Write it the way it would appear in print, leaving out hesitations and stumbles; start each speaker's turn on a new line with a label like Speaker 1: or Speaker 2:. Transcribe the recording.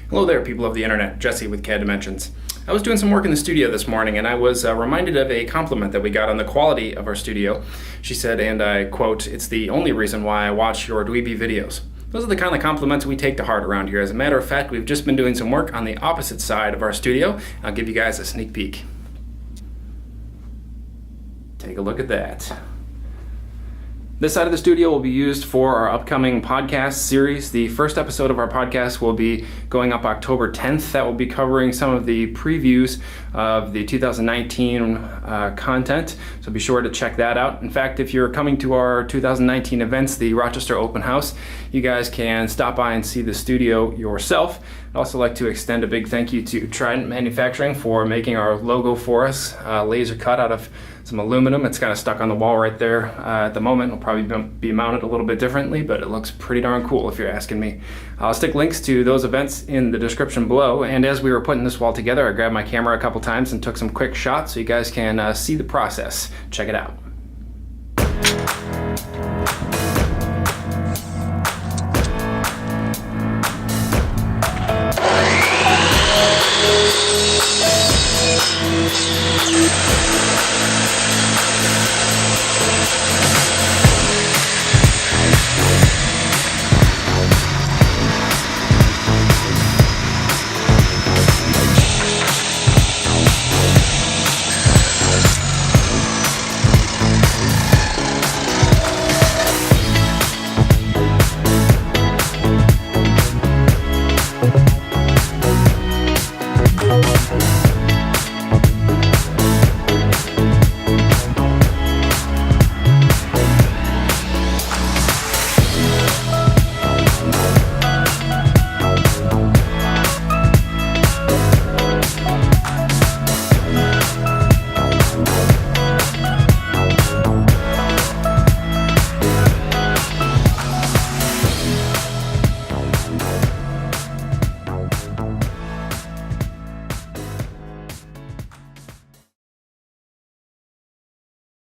Speaker 1: Hello there, people of the internet. Jesse with CADimensions. I was doing some work in the studio this morning and I was reminded of a compliment that we got on the quality of our studio. She said, and I quote, "It's the only reason why I watch your dweeby videos." Those are the kind of compliments we take to heart around here. As a matter of fact, we've just been doing some work on the opposite side of our studio. I'll give you guys a sneak peek. Take a look at that. This side of the studio will be used for our upcoming podcast series. The first episode of our podcast will be going up October 10th. That will be covering some of the previews of the 2019 content, so be sure to check that out. In fact, if you're coming to our 2019 events, the Rochester Open House, you guys can stop by and see the studio yourself. I'd also like to extend a big thank you to Trident Manufacturing for making our logo for us, laser cut out of some aluminum. It's kind of stuck on the wall right there at the moment. It'll probably be mounted a little bit differently, but it looks pretty darn cool if you're asking me. I'll stick links to those events in the description below, and as we were putting this wall together, I grabbed my camera a couple times and took some quick shots so you guys can see the process. Check it out.